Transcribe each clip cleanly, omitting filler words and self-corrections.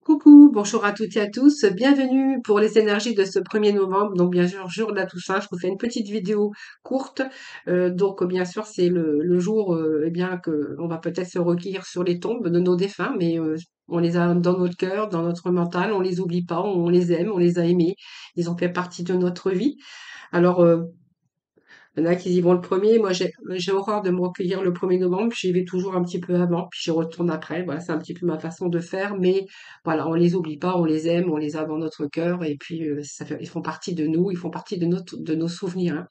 Coucou, bonjour à toutes et à tous. Bienvenue pour les énergies de ce 1er novembre. Donc, bien sûr, jour de la Toussaint, je vous fais une petite vidéo courte. Donc, bien sûr, c'est le jour, eh bien, que on va peut-être se recueillir sur les tombes de nos défunts, mais on les a dans notre cœur, dans notre mental. On les oublie pas, on les aime, on les a aimés. Ils ont fait partie de notre vie. Alors, il y en a qui y vont le premier. Moi, j'ai horreur de me recueillir le 1er novembre. J'y vais toujours un petit peu avant, puis j'y retourne après. Voilà, c'est un petit peu ma façon de faire. Mais voilà, on les oublie pas, on les aime, on les a dans notre cœur. Et puis, ils font partie de nous, ils font partie de nos souvenirs, hein.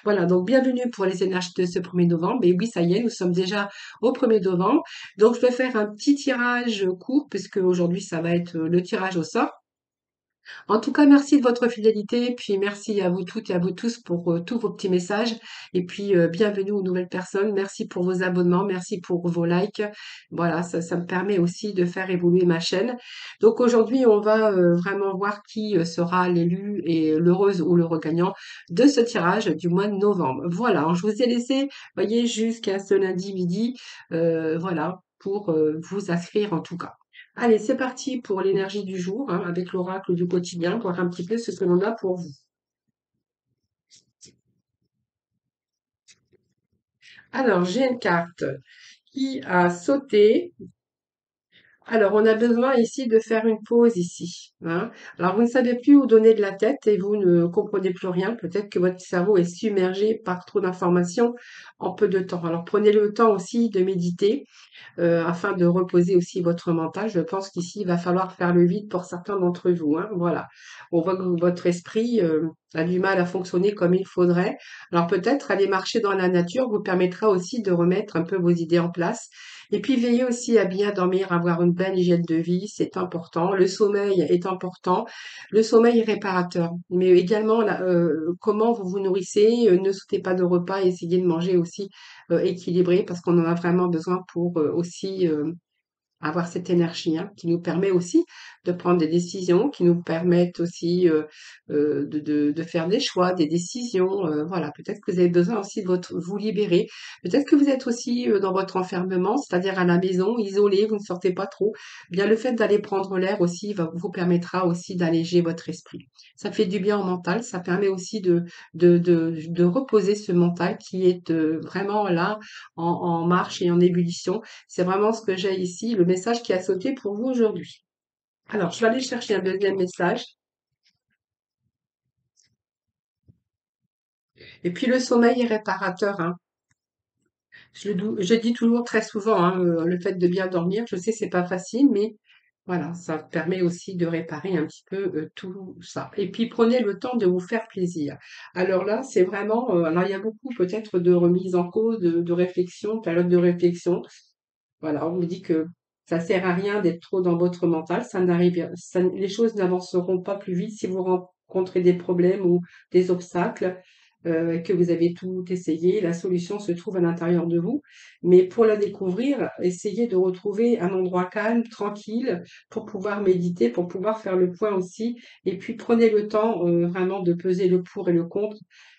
Voilà, donc bienvenue pour les énergies de ce 1er novembre. Et oui, ça y est, nous sommes déjà au 1er novembre. Donc, je vais faire un petit tirage court, puisque aujourd'hui, ça va être le tirage au sort. En tout cas, merci de votre fidélité, puis merci à vous toutes et à vous tous pour tous vos petits messages. Et puis, bienvenue aux nouvelles personnes. Merci pour vos abonnements, merci pour vos likes. Voilà, ça me permet aussi de faire évoluer ma chaîne. Donc aujourd'hui, on va vraiment voir qui sera l'élu et l'heureuse ou le regagnant de ce tirage du mois de novembre. Voilà, alors, je vous ai laissé, voyez, jusqu'à ce lundi midi, voilà, pour vous inscrire en tout cas. Allez, c'est parti pour l'énergie du jour, hein, avec l'oracle du quotidien, voir un petit peu ce que l'on a pour vous. Alors, j'ai une carte qui a sauté. Alors, on a besoin ici de faire une pause ici, hein. Alors, vous ne savez plus où donner de la tête et vous ne comprenez plus rien. Peut-être que votre cerveau est submergé par trop d'informations en peu de temps. Alors, prenez le temps aussi de méditer afin de reposer aussi votre mental. Je pense qu'ici, il va falloir faire le vide pour certains d'entre vous, hein. Voilà. On voit que votre esprit a du mal à fonctionner comme il faudrait. Alors peut-être aller marcher dans la nature vous permettra aussi de remettre un peu vos idées en place. Et puis veillez aussi à bien dormir, avoir une belle hygiène de vie, c'est important. Le sommeil est important. Le sommeil est réparateur. Mais également, comment vous vous nourrissez, ne sautez pas de repas, essayez de manger aussi équilibré parce qu'on en a vraiment besoin pour aussi avoir cette énergie, hein, qui nous permet aussi de prendre des décisions, qui nous permettent aussi de faire des choix, des décisions. Voilà, peut-être que vous avez besoin aussi de vous libérer. Peut-être que vous êtes aussi dans votre enfermement, c'est-à-dire à la maison, isolé, vous ne sortez pas trop. Bien, le fait d'aller prendre l'air aussi vous permettra aussi d'alléger votre esprit. Ça fait du bien au mental, ça permet aussi de reposer ce mental qui est vraiment là en marche et en ébullition. C'est vraiment ce que j'ai ici, le message qui a sauté pour vous aujourd'hui. Alors, je vais aller chercher un deuxième message. Et puis, le sommeil est réparateur, hein. Je dis toujours très souvent, hein, le fait de bien dormir, je sais, c'est pas facile, mais voilà, ça permet aussi de réparer un petit peu tout ça. Et puis, prenez le temps de vous faire plaisir. Alors là, c'est vraiment, alors il y a beaucoup peut-être de remises en cause, de réflexion, période de réflexion. Voilà, on me dit que ça sert à rien d'être trop dans votre mental, les choses n'avanceront pas plus vite si vous rencontrez des problèmes ou des obstacles, que vous avez tout essayé. La solution se trouve à l'intérieur de vous. Mais pour la découvrir, essayez de retrouver un endroit calme, tranquille, pour pouvoir méditer, pour pouvoir faire le point aussi. Et puis prenez le temps, vraiment de peser le pour et le contre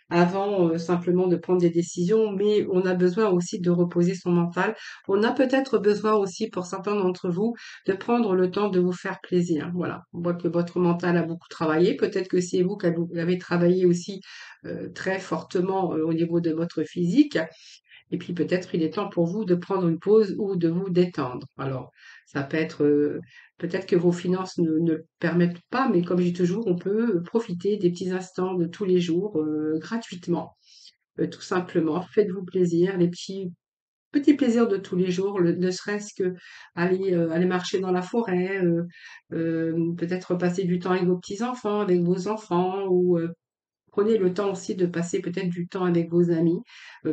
avant, simplement de prendre des décisions. Mais on a besoin aussi de reposer son mental. On a peut-être besoin aussi, pour certains d'entre vous, de prendre le temps de vous faire plaisir. Voilà. On voit que votre mental a beaucoup travaillé. Peut-être que c'est vous qui avez travaillé aussi très fortement au niveau de votre physique. Et puis peut-être il est temps pour vous de prendre une pause ou de vous détendre. Alors, ça peut être peut-être que vos finances ne le permettent pas, mais comme je dis toujours, on peut profiter des petits instants de tous les jours gratuitement. Tout simplement, faites-vous plaisir, les petits plaisirs de tous les jours, ne serait-ce que aller marcher dans la forêt, peut-être passer du temps avec vos petits-enfants, avec vos enfants, ou prenez le temps aussi de passer peut-être du temps avec vos amis,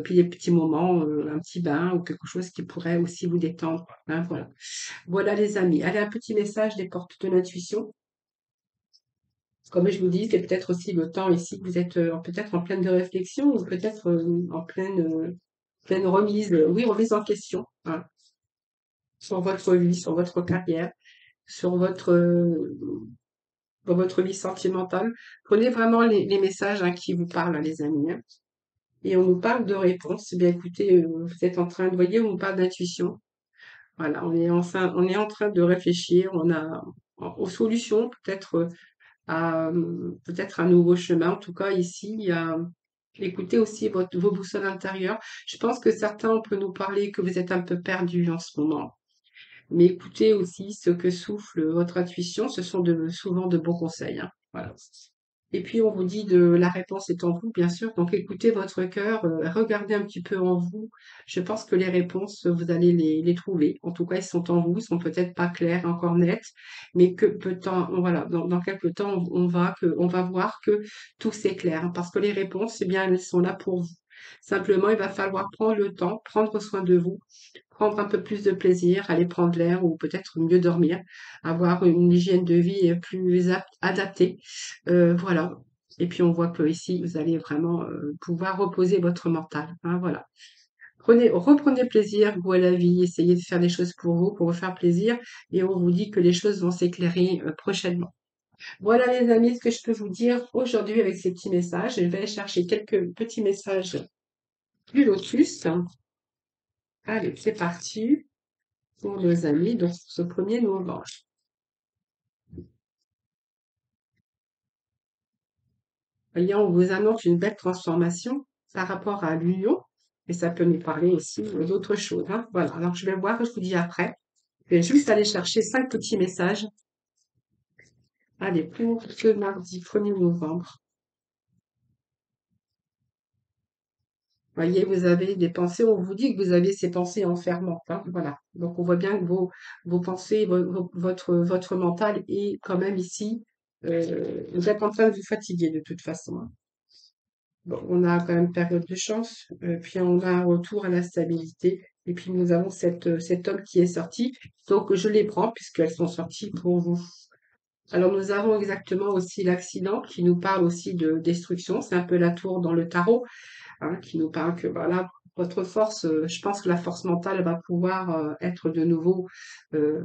puis des petits moments, un petit bain ou quelque chose qui pourrait aussi vous détendre, hein, voilà. Voilà les amis. Allez, un petit message des portes de l'intuition. Comme je vous dis, c'est peut-être aussi le temps ici que vous êtes peut-être en pleine de réflexion ou peut-être en pleine remise, oui, remise en question, hein, sur votre vie, sur votre carrière, sur dans votre vie sentimentale. Prenez vraiment les messages hein, qui vous parlent, hein, les amis, hein. Et on nous parle de réponses. Eh bien, écoutez, vous êtes en train de, voyez, on nous parle d'intuition. Voilà, on est en train de réfléchir. aux solutions, peut-être à peut-être un nouveau chemin. En tout cas, ici, il y a écoutez aussi vos boussoles intérieures. Je pense que certains, on peut nous parler que vous êtes un peu perdus en ce moment. Mais écoutez aussi ce que souffle votre intuition. Ce sont souvent de bons conseils, hein. Voilà. Et puis on vous dit de la réponse est en vous, bien sûr. Donc écoutez votre cœur, regardez un petit peu en vous. Je pense que les réponses, vous allez les trouver. En tout cas, ils sont en vous, ils sont peut-être pas clairs, encore nets, mais que peu de temps, voilà, dans quelques temps, on va voir que tout s'éclaire, hein, parce que les réponses, eh bien, elles sont là pour vous. Simplement, il va falloir prendre le temps, prendre soin de vous, prendre un peu plus de plaisir, aller prendre l'air ou peut-être mieux dormir, avoir une hygiène de vie plus adaptée. Voilà. Et puis on voit que ici, vous allez vraiment pouvoir reposer votre mental, hein, voilà. Reprenez plaisir, vous, à la vie, essayez de faire des choses pour vous faire plaisir, et on vous dit que les choses vont s'éclairer prochainement. Voilà les amis, ce que je peux vous dire aujourd'hui avec ces petits messages. Je vais chercher quelques petits messages du lotus. Allez, c'est parti pour nos amis, donc ce 1er novembre. Voyez, on vous annonce une belle transformation par rapport à l'union, et ça peut nous parler aussi d'autres choses, hein. Voilà, alors je vais voir, je vous dis après. Je vais juste aller chercher 5 petits messages. Allez, pour ce mardi 1er novembre. Voyez, vous avez des pensées, on vous dit que vous avez ces pensées enfermantes, hein, voilà. Donc on voit bien que vos pensées, votre mental est quand même ici, vous êtes en train de vous fatiguer de toute façon, hein. Bon, on a quand même une période de chance, puis on a un retour à la stabilité, et puis nous avons cet homme qui est sorti, donc je les prends puisqu'elles sont sorties pour vous. Alors nous avons exactement aussi l'accident qui nous parle aussi de destruction, c'est un peu la tour dans le tarot, hein, qui nous parle que voilà, votre force, je pense que la force mentale va pouvoir être de nouveau euh,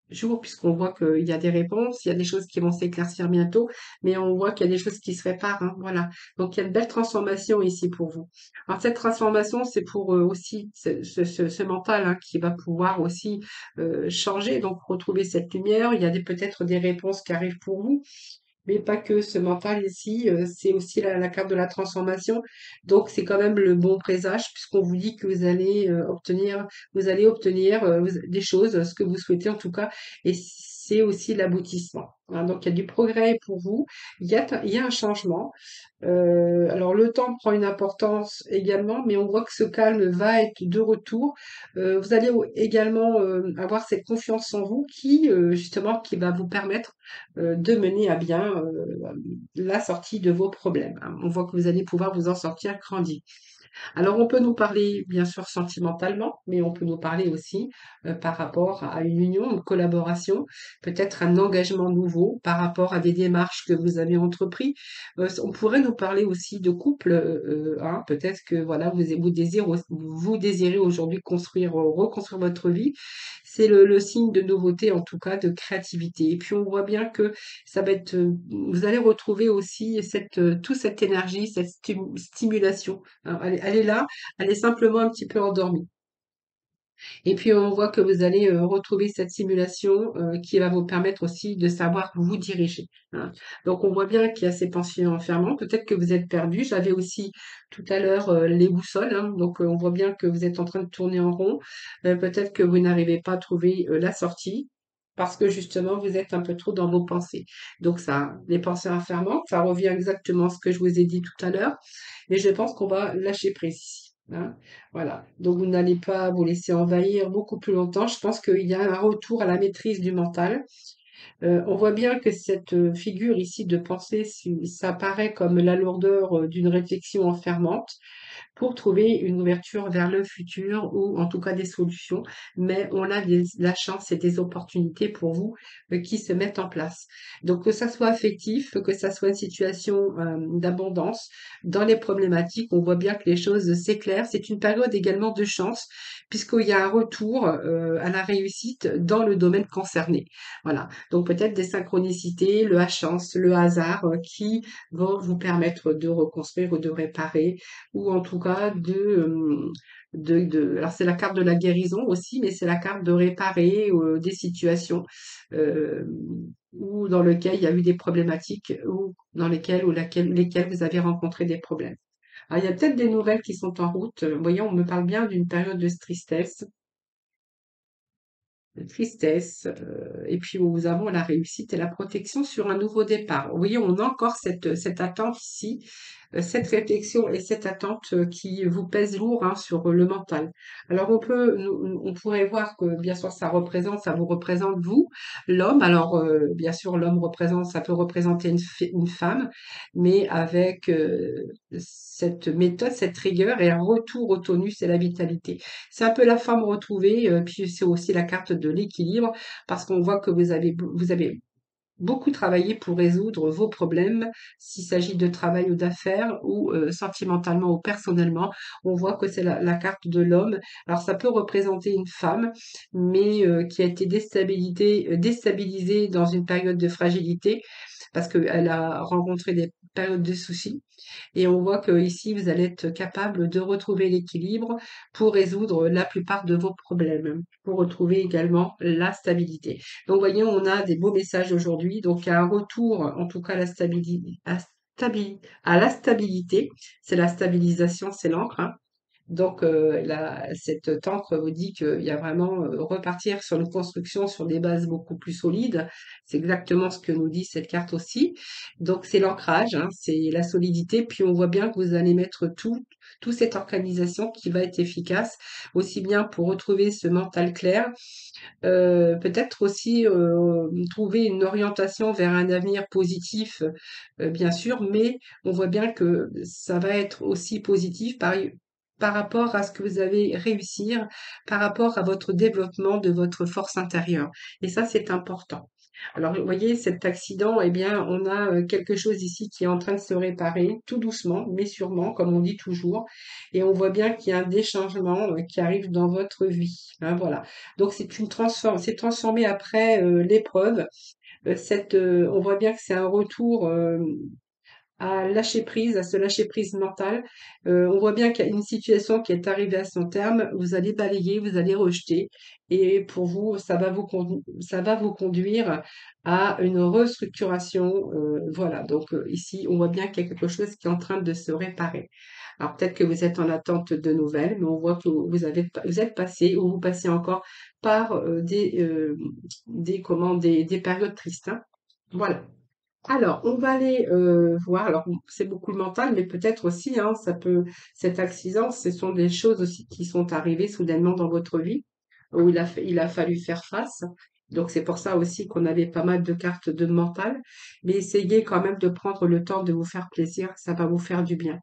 jour, puisqu'on voit qu'il y a des réponses, il y a des choses qui vont s'éclaircir bientôt, mais on voit qu'il y a des choses qui se réparent, hein, voilà. Donc il y a une belle transformation ici pour vous. Alors cette transformation, c'est pour aussi ce mental, hein, qui va pouvoir aussi changer, donc retrouver cette lumière. Il y a peut-être des réponses qui arrivent pour vous. Mais pas que ce mental ici, c'est aussi la carte de la transformation. Donc c'est quand même le bon présage puisqu'on vous dit que vous allez obtenir des choses, ce que vous souhaitez en tout cas, et c'est aussi l'aboutissement, hein. Donc il y a du progrès pour vous, il y a un changement. Alors le temps prend une importance également, mais on voit que ce calme va être de retour. Vous allez également avoir cette confiance en vous qui, justement, qui va vous permettre de mener à bien la sortie de vos problèmes, hein. On voit que vous allez pouvoir vous en sortir grandi. Alors, on peut nous parler, bien sûr, sentimentalement, mais on peut nous parler aussi par rapport à une union, une collaboration, peut-être un engagement nouveau par rapport à des démarches que vous avez entrepris. On pourrait nous parler aussi de couple, hein, peut-être que voilà, vous désirez aujourd'hui reconstruire votre vie. C'est le signe de nouveauté, en tout cas, de créativité. Et puis, on voit bien que ça va être, vous allez retrouver aussi toute cette énergie, cette stimulation, hein. Elle est là, elle est simplement un petit peu endormie. Et puis on voit que vous allez retrouver cette simulation qui va vous permettre aussi de savoir vous diriger, hein. Donc on voit bien qu'il y a ces pensées enfermantes. Peut-être que vous êtes perdu. J'avais aussi tout à l'heure les boussoles, hein. Donc on voit bien que vous êtes en train de tourner en rond. Peut-être que vous n'arrivez pas à trouver la sortie parce que justement vous êtes un peu trop dans vos pensées. Donc ça, les pensées enfermantes, ça revient exactement à ce que je vous ai dit tout à l'heure. Mais je pense qu'on va lâcher prise ici, hein. Voilà. Donc, vous n'allez pas vous laisser envahir beaucoup plus longtemps. Je pense qu'il y a un retour à la maîtrise du mental. On voit bien que cette figure ici de pensée, ça paraît comme la lourdeur d'une réflexion enfermante pour trouver une ouverture vers le futur ou en tout cas des solutions. Mais on a la chance et des opportunités pour vous qui se mettent en place. Donc que ça soit affectif, que ça soit une situation d'abondance, dans les problématiques, on voit bien que les choses s'éclairent. C'est une période également de chance puisqu'il y a un retour à la réussite dans le domaine concerné. Voilà. Donc peut-être des synchronicités, la chance, le hasard qui vont vous permettre de reconstruire ou de réparer ou en tout cas alors c'est la carte de la guérison aussi, mais c'est la carte de réparer des situations euh, ou dans lesquelles il y a eu des problématiques ou dans lesquelles vous avez rencontré des problèmes. Alors, il y a peut-être des nouvelles qui sont en route. Vous voyez, on me parle bien d'une période de tristesse, et puis nous avons la réussite et la protection sur un nouveau départ. Vous voyez, on a encore cette attente ici, cette réflexion et cette attente qui vous pèse lourd hein, sur le mental. Alors on pourrait voir que bien sûr ça vous représente vous, l'homme. Alors bien sûr l'homme représente, ça peut représenter une femme, mais avec cette méthode, cette rigueur et un retour au tonus et la vitalité. C'est un peu la femme retrouvée, puis c'est aussi la carte de l'équilibre, parce qu'on voit que vous avez beaucoup travaillé pour résoudre vos problèmes, s'il s'agit de travail ou d'affaires, ou sentimentalement ou personnellement. On voit que c'est la carte de l'homme. Alors ça peut représenter une femme, mais qui a été déstabilisée dans une période de fragilité, parce qu'elle a rencontré des périodes de soucis. Et on voit que ici, vous allez être capable de retrouver l'équilibre pour résoudre la plupart de vos problèmes, pour retrouver également la stabilité. Donc, voyez, on a des beaux messages aujourd'hui. Donc, un retour, en tout cas, à la stabilité. C'est la stabilisation, c'est l'encre, hein. Donc, cette encre vous dit qu'il y a vraiment repartir sur une construction sur des bases beaucoup plus solides. C'est exactement ce que nous dit cette carte aussi. Donc, c'est l'ancrage, hein, c'est la solidité. Puis, on voit bien que vous allez mettre toute cette organisation qui va être efficace, aussi bien pour retrouver ce mental clair, peut-être aussi trouver une orientation vers un avenir positif, bien sûr, mais on voit bien que ça va être aussi positif par rapport à ce que vous allez réussir, par rapport à votre développement de votre force intérieure. Et ça, c'est important. Alors, vous voyez, cet accident, eh bien, on a quelque chose ici qui est en train de se réparer, tout doucement, mais sûrement, comme on dit toujours. Et on voit bien qu'il y a des changements qui arrivent dans votre vie, hein, voilà. Donc c'est transformé après l'épreuve. On voit bien que c'est un retour à lâcher prise, à ce lâcher prise mental. On voit bien qu'il y a une situation qui est arrivée à son terme. Vous allez balayer, vous allez rejeter, et pour vous, ça va vous conduire à une restructuration. Voilà. Donc ici, on voit bien qu'il y a quelque chose qui est en train de se réparer. Alors peut-être que vous êtes en attente de nouvelles, mais on voit que vous êtes passé ou vous passez encore par des périodes tristes, hein. Voilà. Alors, on va aller voir. Alors, c'est beaucoup le mental, mais peut-être aussi, hein, cet accident, ce sont des choses aussi qui sont arrivées soudainement dans votre vie, où il a fallu faire face. Donc, c'est pour ça aussi qu'on avait pas mal de cartes de mental. Mais essayez quand même de prendre le temps de vous faire plaisir. Ça va vous faire du bien,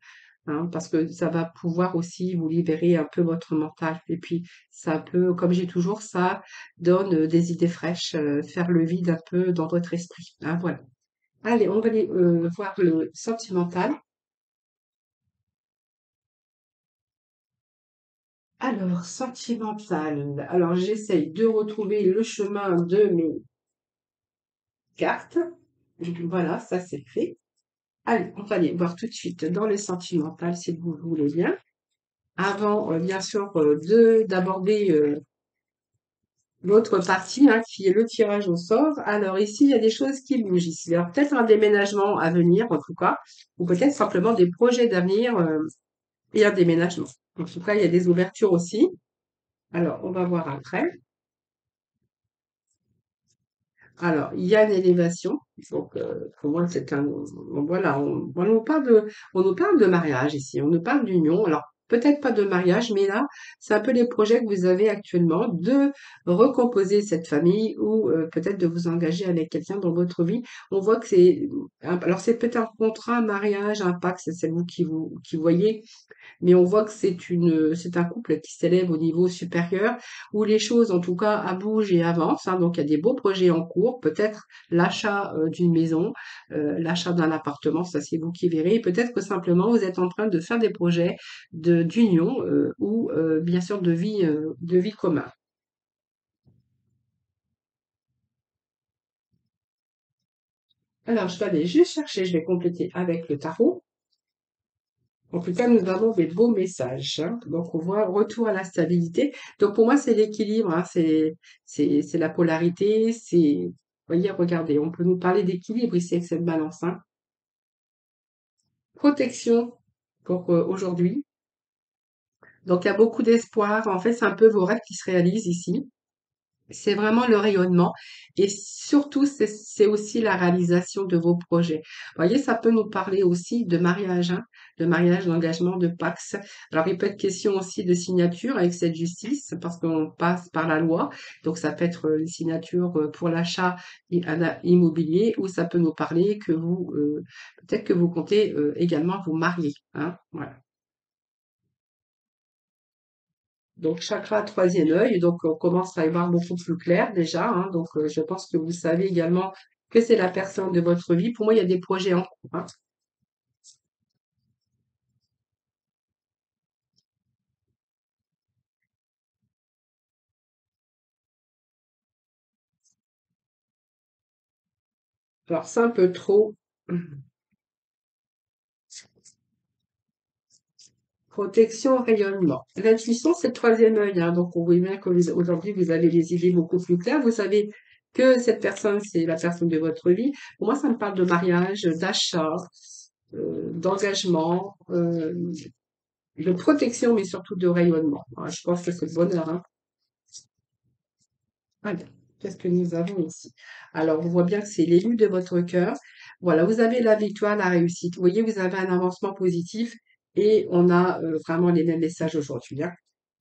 hein, parce que ça va pouvoir aussi vous libérer un peu votre mental. Et puis, ça peut, comme j'ai toujours, ça donne des idées fraîches, faire le vide un peu dans votre esprit, hein, voilà. Allez, on va aller voir le sentimental. Alors, sentimental. Alors, j'essaye de retrouver le chemin de mes cartes. Voilà, ça c'est fait. Allez, on va aller voir tout de suite dans le sentimental, si vous voulez bien. Avant, bien sûr, d'aborder l'autre partie, hein, qui est le tirage au sort. Alors ici, il y a des choses qui bougent ici. Alors peut-être un déménagement à venir, en tout cas, ou peut-être simplement des projets d'avenir et un déménagement. En tout cas, il y a des ouvertures aussi. Alors, on va voir après. Alors, il y a une élévation. Donc, pour moi, voilà, on nous parle de mariage ici. On nous parle d'union. Alors, peut-être pas de mariage, mais là, c'est un peu les projets que vous avez actuellement de recomposer cette famille ou peut-être de vous engager avec quelqu'un dans votre vie. On voit que alors c'est peut-être un contrat, un mariage, un pacte, c'est vous qui voyez. Mais on voit que c'est un couple qui s'élève au niveau supérieur, où les choses, en tout cas, bougent et avancent, hein. Donc, il y a des beaux projets en cours, peut-être l'achat d'une maison, l'achat d'un appartement, ça c'est vous qui verrez. Peut-être que simplement, vous êtes en train de faire des projets d'union ou bien sûr de vie commune. Alors, je vais aller juste chercher, je vais compléter avec le tarot. En tout cas, nous avons des beaux messages, hein. Donc, on voit retour à la stabilité. Donc, pour moi, c'est l'équilibre, hein. C'est la polarité. Vous voyez, regardez, on peut nous parler d'équilibre ici avec cette balance, hein. Protection pour aujourd'hui. Donc, il y a beaucoup d'espoir. En fait, c'est un peu vos rêves qui se réalisent ici. C'est vraiment le rayonnement et surtout, c'est aussi la réalisation de vos projets. Vous voyez, ça peut nous parler aussi de mariage, hein, de mariage, d'engagement, de Pax. Alors, il peut être question aussi de signature avec cette justice parce qu'on passe par la loi. Donc, ça peut être une signature pour l'achat immobilier ou ça peut nous parler que peut-être que vous comptez également vous marier, hein, voilà. Donc, chakra troisième œil, donc on commence à y voir beaucoup plus clair déjà, hein. Donc, je pense que vous savez également que c'est la personne de votre vie. Pour moi, il y a des projets en cours, hein. Alors, c'est un peu trop. Protection, rayonnement. L'intuition, c'est le troisième œil, hein. Donc, on voit bien qu'aujourd'hui, vous avez les idées beaucoup plus claires. Vous savez que cette personne, c'est la personne de votre vie. Pour moi, ça me parle de mariage, d'achat, d'engagement, de protection, mais surtout de rayonnement. Voilà, je pense que c'est le bonheur, hein. Alors, qu'est-ce que nous avons ici? Alors, on voit bien que c'est l'élu de votre cœur. Voilà, vous avez la victoire, la réussite. Vous voyez, vous avez un avancement positif et on a vraiment les mêmes messages aujourd'hui, hein.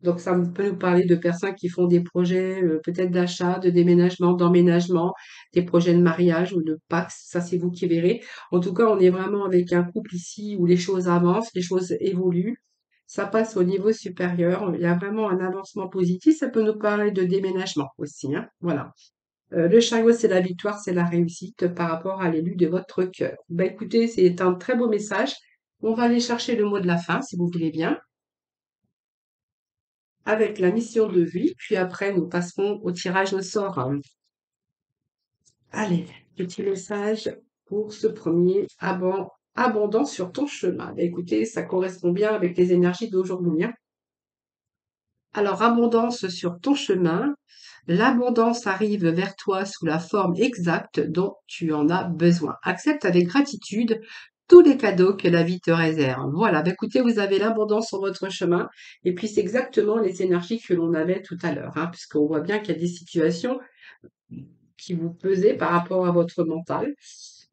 Donc, ça peut nous parler de personnes qui font des projets peut-être d'achat, de déménagement, d'emménagement, des projets de mariage ou de Pax. Ça, c'est vous qui verrez. En tout cas, on est vraiment avec un couple ici où les choses avancent, les choses évoluent. Ça passe au niveau supérieur. Il y a vraiment un avancement positif. Ça peut nous parler de déménagement aussi, hein. Voilà. Le chariot, c'est la victoire, c'est la réussite par rapport à l'élu de votre cœur. Ben, écoutez, c'est un très beau message. On va aller chercher le mot de la fin, si vous voulez bien, avec la mission de vie. Puis après, nous passerons au tirage au sort, hein. Allez, petit message pour ce premier abondant sur ton chemin. Ben, écoutez, ça correspond bien avec les énergies d'aujourd'hui, hein. Alors, abondance sur ton chemin, l'abondance arrive vers toi sous la forme exacte dont tu en as besoin. Accepte avec gratitude tous les cadeaux que la vie te réserve. Voilà, bah écoutez, vous avez l'abondance sur votre chemin. Et puis, c'est exactement les énergies que l'on avait tout à l'heure, hein, puisqu'on voit bien qu'il y a des situations qui vous pesait par rapport à votre mental.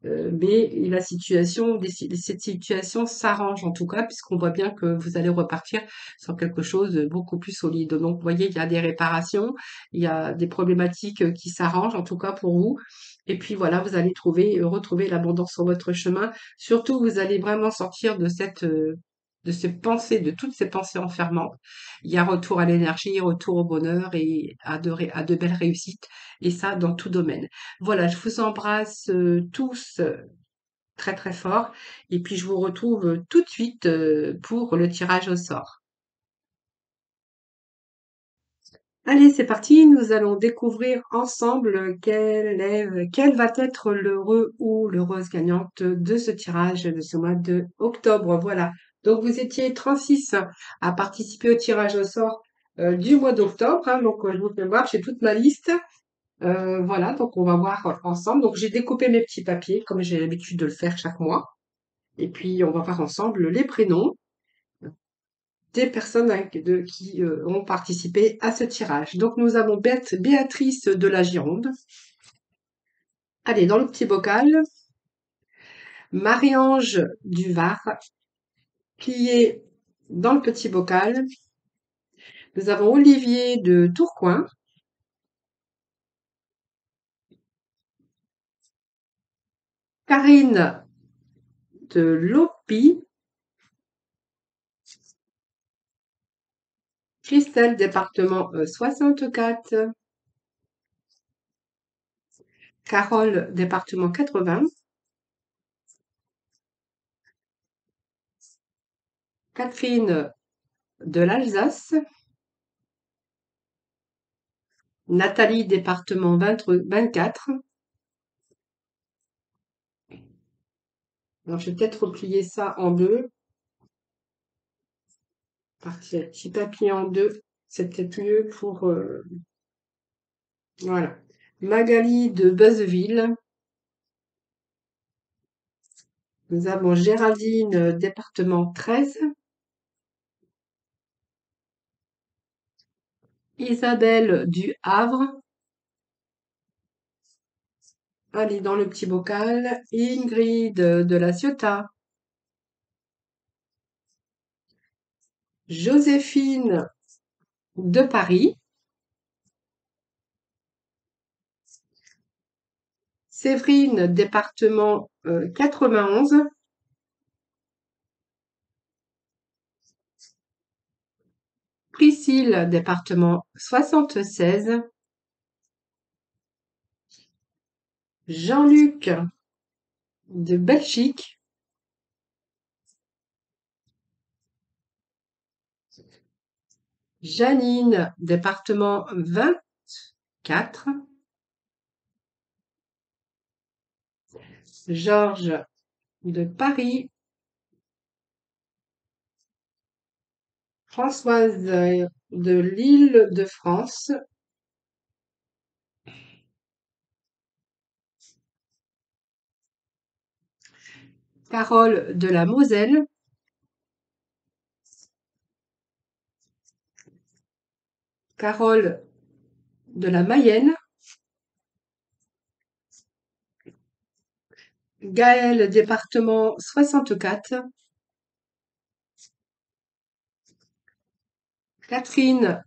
Mais la situation, cette situation s'arrange en tout cas, puisqu'on voit bien que vous allez repartir sur quelque chose de beaucoup plus solide. Donc, vous voyez, il y a des réparations, il y a des problématiques qui s'arrangent, en tout cas pour vous. Et puis voilà, vous allez retrouver l'abondance sur votre chemin. Surtout, vous allez vraiment sortir de ces pensées, de toutes ces pensées enfermantes. Il y a retour à l'énergie, retour au bonheur et à de belles réussites. Et ça, dans tout domaine. Voilà, je vous embrasse tous très très fort. Et puis je vous retrouve tout de suite pour le tirage au sort. Allez, c'est parti. Nous allons découvrir ensemble quel va être l'heureux ou l'heureuse gagnante de ce tirage de ce mois de octobre. Voilà. Donc vous étiez 36 à participer au tirage au sort du mois d'octobre, hein. Donc je vous fais voir, j'ai toute ma liste. Voilà, donc on va voir ensemble. Donc j'ai découpé mes petits papiers comme j'ai l'habitude de le faire chaque mois. Et puis on va voir ensemble les prénoms des personnes qui ont participé à ce tirage. Donc nous avons Béatrice de la Gironde. Allez, dans le petit bocal, Marie-Ange du Var, qui est dans le petit bocal. Nous avons Olivier de Tourcoing, Karine de Lopi, Christelle, département 64, Carole, département 80, Catherine de l'Alsace, Nathalie, département 24. Alors, je vais peut-être replier ça en deux. Partir le petit papier en deux, c'est peut-être mieux pour... voilà. Magali de Beuzeville. Nous avons Géraldine, département 13. Isabelle du Havre. Allez, dans le petit bocal. Ingrid de La Ciotat. Joséphine de Paris. Séverine, département 91. Priscille, département 76. Jean-Luc de Belgique. Janine, département 24. Georges de Paris. Françoise de l'Île-de-France. Carole de la Moselle. Carole de la Mayenne. Gaël, département 64. Catherine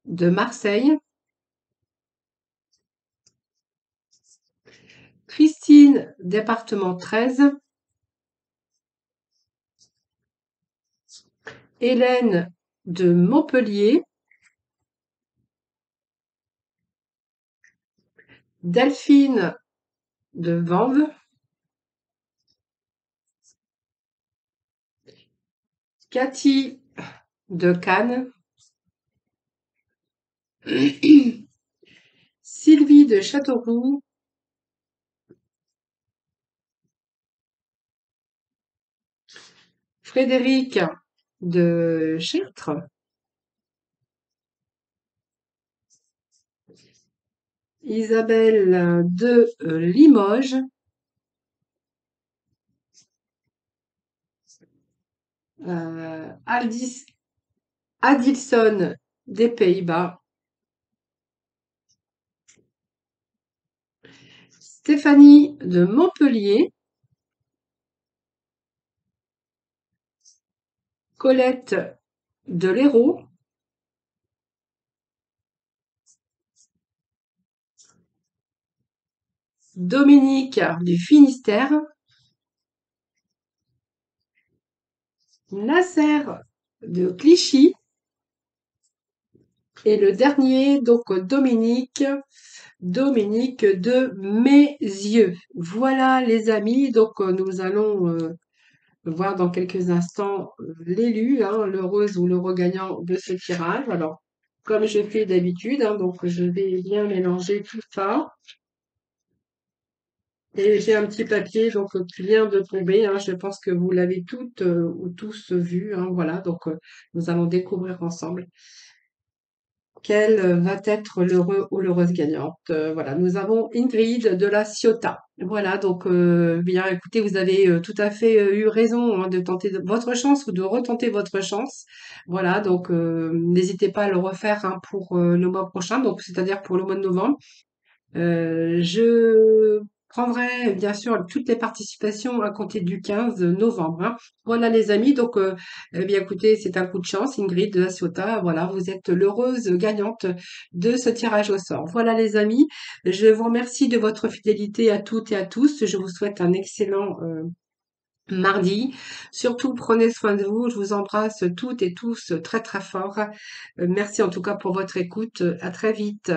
de Marseille. Christine, département 13. Hélène de Montpellier. Delphine de Vanves. Cathy de Cannes. Sylvie de Châteauroux. Frédéric de Chartres. Isabelle de Limoges. Adilson des Pays-Bas. Stéphanie de Montpellier. Colette de l'Hérault. Dominique du Finistère. Nasser de Clichy. Et le dernier, donc Dominique de Mézieux. Voilà les amis, donc nous allons voir dans quelques instants l'élu, hein, l'heureuse ou l'heureux gagnant de ce tirage. Alors, comme j'ai fait d'habitude, hein, donc je vais bien mélanger tout ça. Et j'ai un petit papier donc qui vient de tomber, hein, je pense que vous l'avez toutes ou tous vu, hein, voilà, donc nous allons découvrir ensemble quel va être l'heureux ou l'heureuse gagnante. Voilà, nous avons Ingrid de La Ciotat. Voilà, donc bien écoutez, vous avez tout à fait eu raison hein, de tenter votre chance ou de retenter votre chance. Voilà, donc n'hésitez pas à le refaire hein, pour le mois prochain, donc c'est-à-dire pour le mois de novembre. Je prendrai bien sûr toutes les participations à compter du 15 novembre, hein. Voilà les amis, donc eh bien écoutez, c'est un coup de chance, Ingrid de la Ciotat, voilà, vous êtes l'heureuse gagnante de ce tirage au sort. Voilà les amis, je vous remercie de votre fidélité à toutes et à tous. Je vous souhaite un excellent mardi. Surtout, prenez soin de vous. Je vous embrasse toutes et tous très très fort. Merci en tout cas pour votre écoute. À très vite.